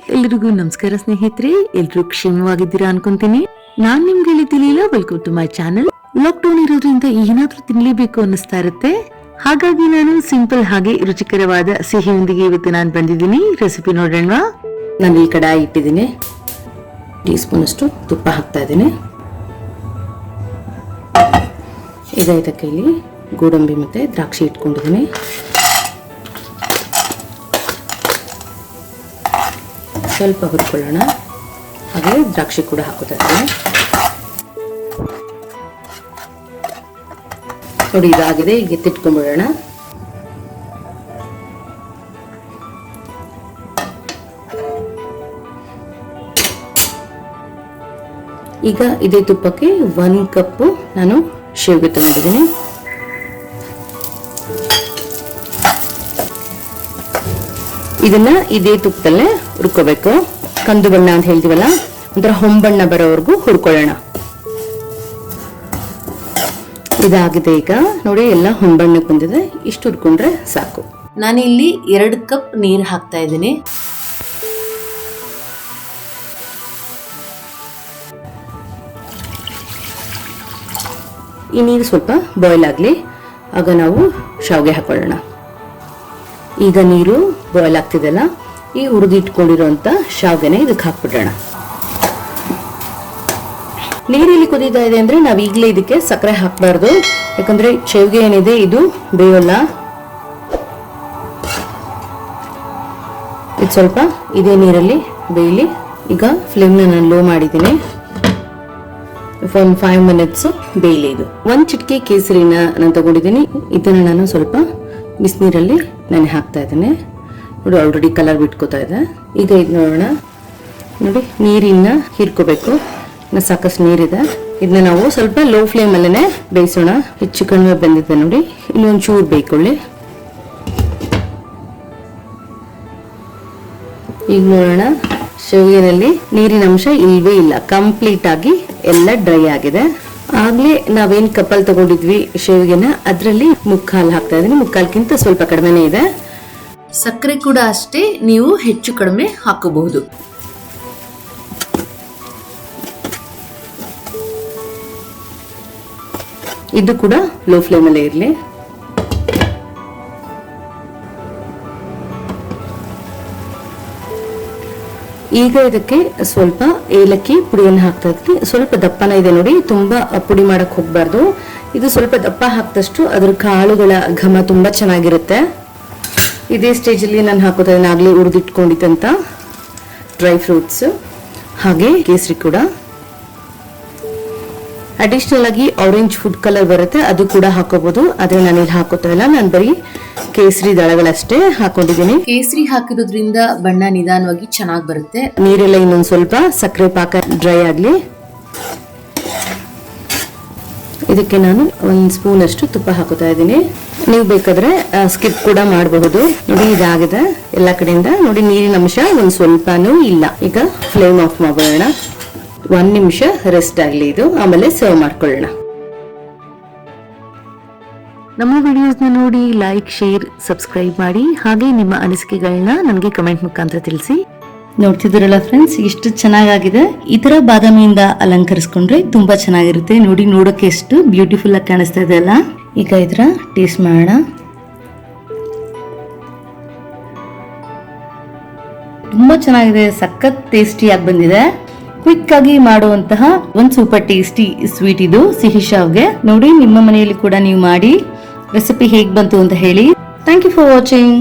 ಎಲ್ರಿಗೂ ನಮಸ್ಕಾರ ಸ್ನೇಹಿತರೆ, ಎಲ್ರು ಕ್ಷೇಮವಾಗಿದ್ದೀರಾ ಅನ್ಕೊಂತೀನಿ. ನಾನ್ ನಿಮ್ಗೆ ಹೇಳಿದ್ದಿಲ್ಲ, welcome to my channel. Lockdown ಇರೋದ್ರಿಂದ ಏನಾದ್ರೂ ತಿನ್ಲೇಬೇಕು ಅನ್ನಿಸ್ತಾ ಇರುತ್ತೆ. ಹಾಗಾಗಿ ನಾನು ಸಿಂಪಲ್ ಹಾಗೆ ರುಚಿಕರವಾದ ಸಿಹಿಯೊಂದಿಗೆ ಇವತ್ತು ನಾನು ಬಂದಿದ್ದೀನಿ. ರೆಸಿಪಿ ನೋಡೋಣ. ನಾನು ಈ ಕಡಾಯಿ ಇಟ್ಟಿದ್ದೀನಿ. ಟೀ ಸ್ಪೂನ್ ಅಷ್ಟು ತುಪ್ಪ ಹಾಕ್ತಾ ಇದ್ದೀನಿ. ಈಗ ಇದಕ್ಕೆ ಇಲ್ಲಿ ಗೋಡಂಬಿ ಮತ್ತೆ ದ್ರಾಕ್ಷಿ ಇಟ್ಕೊಂಡಿದ್ದೀನಿ. ಸ್ವಲ್ಪ ಹುರ್ಕೊಳ್ಳೋಣ. ಹಾಗೆ ದ್ರಾಕ್ಷಿ ಕೂಡ ಹಾಕೋತಾ ಇದ್ದೀನಿ. ನೋಡಿ, ಇದಾಗಿದೆ. ಈಗ ಎತ್ತಿಟ್ಕೊಂಡ್ಬಿಡೋಣ. ಈಗ ಇದೇ ತುಪ್ಪಕ್ಕೆ 1 ಕಪ್ ನಾನು ಶೇವಿಗೆ ತಗೊಂಡಿದ್ದೀನಿ. ಇದನ್ನ ಇದೇ ತುಪ್ಪದಲ್ಲೇ ಹುರ್ಕೋಬೇಕು. ಕಂದು ಬಣ್ಣ ಅಂತ ಹೇಳ್ತೀವಲ್ಲ, ಒಂಥರ ಹೊಂಬಣ್ಣ ಬರೋವರೆಗೂ ಹುರ್ಕೊಳ್ಳೋಣ. ಇದಾಗಿದೆ. ಈಗ ನೋಡಿ, ಎಲ್ಲ ಹೊಂಬಣ್ಣಕ್ಕೆ ಬಂದಿದೆ. ಇಷ್ಟು ಹುರ್ಕೊಂಡ್ರೆ ಸಾಕು. ನಾನಿಲ್ಲಿ 2 ಕಪ್ ನೀರು ಹಾಕ್ತಾ ಇದ್ದೀನಿ. ಈ ನೀರು ಸ್ವಲ್ಪ ಬಾಯ್ಲ್ ಆಗಲಿ. ಆಗ ನಾವು ಶಾವಿಗೆ ಹಾಕೊಳ್ಳೋಣ. ಈಗ ನೀರು ಬಾಯ್ಲ್ ಆಗ್ತಿದೆಲ್ಲ, ಈ ಹುರಿದಿಟ್ಕೊಂಡಿರೋಂಥ ಶಾವಿಗೆನ ಇದಕ್ಕೆ ಹಾಕ್ಬಿಡೋಣ. ನೀರಲ್ಲಿ ಕುದೀತಾ ಇದೆ ಅಂದ್ರೆ ನಾವು ಈಗಲೇ ಇದಕ್ಕೆ ಸಕ್ಕರೆ ಹಾಕಬಾರ್ದು. ಯಾಕಂದ್ರೆ ಶಾವಿಗೆ ಏನಿದೆ ಇದು ಬೇಯೋಲ್ಲ. ಇದು ಸ್ವಲ್ಪ ಇದೇ ನೀರಲ್ಲಿ ಬೇಯಲಿ. ಈಗ ಫ್ಲೇಮ್ನ ನಾನು ಲೋ ಮಾಡಿದ್ದೀನಿ. 5 ಮಿನಿಟ್ಸ್ ಬೇಯಲಿ. ಇದು 1 ಚಿಟಿಕೆ ಕೇಸರಿನ ನಾನು ತಗೊಂಡಿದ್ದೀನಿ. ಇದನ್ನ ನಾನು ಸ್ವಲ್ಪ ಬಿಸಿನೀರಲ್ಲಿ ನಾನು ಹಾಕ್ತಾ ಇದ್ದೇನೆ. ನೋಡಿ, ಆಲ್ರೆಡಿ ಕಲರ್ ಬಿಟ್ಕೋತಾ ಇದೆ. ಈಗ ಇದು ನೋಡೋಣ. ನೋಡಿ, ನೀರಿನ ಹೀರ್ಕೋಬೇಕು. ಸಾಕಷ್ಟು ನೀರಿದೆ. ಇದನ್ನ ನಾವು ಸ್ವಲ್ಪ ಲೋ ಫ್ಲೇಮ್ ಅಲ್ಲೇ ಬೇಯಿಸೋಣ. ಹೆಚ್ಚು ಕಡಿಮೆ ಬಂದಿದೆ ನೋಡಿ. ಇನ್ನೊಂದು ಚೂರು ಬೇಯ್ಕೊಳ್ಳಿ. ಈಗ ನೋಡೋಣ, ಶಾವಿಗೆನಲ್ಲಿ ನೀರಿನ ಅಂಶ ಇಲ್ವೇ ಇಲ್ಲ. ಕಂಪ್ಲೀಟ್ ಆಗಿ ಎಲ್ಲ ಡ್ರೈ ಆಗಿದೆ. ಆಗ್ಲೇ ನಾವೇನ್ ಕಪ್ಪಲ್ ತಗೊಂಡಿದ್ವಿ ಶಾವಿಗೆನ, ಅದರಲ್ಲಿ ಮುಕ್ಕಾಲು ಹಾಕ್ತಾ ಇದೀನಿ. ಮುಕ್ಕಾಲ್ಕಿಂತ ಸ್ವಲ್ಪ ಕಡಿಮೆನೇ ಇದೆ. ಸಕ್ಕರೆ ಕೂಡ ಅಷ್ಟೇ, ನೀವು ಹೆಚ್ಚು ಕಡಿಮೆ ಹಾಕಬಹುದು. ಇದು ಕೂಡ ಲೋ ಫ್ಲೇಮ್ ಅಲ್ಲೇ ಇರಲಿ. ಈಗ ಇದಕ್ಕೆ ಸ್ವಲ್ಪ ಏಲಕ್ಕಿ ಪುಡಿಯನ್ನು ಹಾಕ್ತಾ ಇದ್ವಿ. ಸ್ವಲ್ಪ ದಪ್ಪನ ಇದೆ ನೋಡಿ, ತುಂಬಾ ಪುಡಿ ಮಾಡಕ್ ಹೋಗ್ಬಾರ್ದು. ಇದು ಸ್ವಲ್ಪ ದಪ್ಪ ಹಾಕಿದಷ್ಟು ಅದ್ರ ಕಾಳುಗಳ ಘಮ ತುಂಬಾ ಚೆನ್ನಾಗಿರುತ್ತೆ. ಇದೇ ಸ್ಟೇಜ್ ಅಲ್ಲಿ ನಾನು ಹಾಕೋತಾ ಇದ್ದೀನಿ ಆಗ್ಲೇ ಹುರಿದಿಟ್ಕೊಂಡಿದ್ದಂತ ಡ್ರೈ ಫ್ರೂಟ್ಸ್, ಹಾಗೆ ಕೇಸರಿ ಕೂಡ. ಅಡಿಷನಲ್ ಆಗಿ ಆರೆಂಜ್ ಫುಡ್ ಕಲರ್ ಬರುತ್ತೆ, ಅದು ಕೂಡ ಹಾಕೋಬಹುದು. ಆದ್ರೆ ನಾನು ಇಲ್ಲಿ ಹಾಕೋತಾ ಇಲ್ಲ. ನಾನು ಬರೀ ಕೇಸರಿ ದಳಗಳಷ್ಟೇ ಹಾಕೊಂಡಿದ್ದೀನಿ. ಕೇಸರಿ ಹಾಕಿರೋದ್ರಿಂದ ಬಣ್ಣ ನಿಧಾನವಾಗಿ ಚೆನ್ನಾಗಿ ಬರುತ್ತೆ. ನೀರೆಲ್ಲ ಇನ್ನೊಂದು ಸ್ವಲ್ಪ ಸಕ್ಕರೆ ಪಾಕ ಡ್ರೈ ಆಗ್ಲಿ. ಇದಕ್ಕೆ ನಾನು 1 ಸ್ಪೂನ್ ಅಷ್ಟು ತುಪ್ಪ ಹಾಕೋತಾ ಇದ್ದೀನಿ. ನೀವು ಬೇಕಾದ್ರೆ ಸ್ಕಿಪ್ ಕೂಡ ಮಾಡಬಹುದು. ನೋಡಿ, ಇದಾಗಿದೆ ಎಲ್ಲ ಕಡೆಯಿಂದ. ನೋಡಿ, ನೀರಿನ ಅಂಶ ಒಂದ್ ಸ್ವಲ್ಪನೂ ಇಲ್ಲ. ಈಗ ಫ್ಲೇಮ್ ಆಫ್ ಮಾಡೋಣ. 1 ನಿಮಿಷ ರೆಸ್ಟ್ ಆಗ್ಲಿ ಇದು, ಆಮೇಲೆ ಸರ್ವ್ ಮಾಡ್ಕೊಳ್ಳೋಣ. ನಮ್ಮ ವಿಡಿಯೋಸ್ನ ನೋಡಿ ಲೈಕ್, ಶೇರ್, ಸಬ್ಸ್ಕ್ರೈಬ್ ಮಾಡಿ. ಹಾಗೆ ನಿಮ್ಮ ಅನಿಸಿಕೆಗಳನ್ನ ನನಗೆ ಕಮೆಂಟ್ ಮುಖಾಂತರ ತಿಳಿಸಿ. ನೋಡ್ತಿದ್ದೀರಲ್ಲ ಫ್ರೆಂಡ್ಸ್, ಎಷ್ಟು ಚೆನ್ನಾಗಿದೆ. ಈ ತರ ಬಾದಾಮಿಯಿಂದ ಅಲಂಕರಿಸ್ಕೊಂಡ್ರೆ ತುಂಬಾ ಚೆನ್ನಾಗಿರುತ್ತೆ. ನೋಡಿ, ನೋಡೋಕೆ ಎಷ್ಟು ಬ್ಯೂಟಿಫುಲ್ ಆಗಿ ಕಾಣಿಸ್ತಾ ಇದೆ ಅಲ್ಲ. ಈಗ ಇದರ ಟೇಸ್ಟ್ ಮಾಡೋಣ. ತುಂಬಾ ಚೆನ್ನಾಗಿದೆ, ಸಖತ್ ಟೇಸ್ಟಿಯಾಗಿ ಬಂದಿದೆ. ಕ್ವಿಕ್ ಆಗಿ ಮಾಡುವಂತಹ ಒಂದು ಸೂಪರ್ ಟೇಸ್ಟಿ ಸ್ವೀಟ್ ಇದು, ಸಿಹಿ ಶಾವಿಗೆ. ನೋಡಿ, ನಿಮ್ಮ ಮನೆಯಲ್ಲಿ ಕೂಡ ನೀವು ಮಾಡಿ ರೆಸಿಪಿ ಹೇಗೆ ಬಂತು ಅಂತ ಹೇಳಿ. Thank you for watching.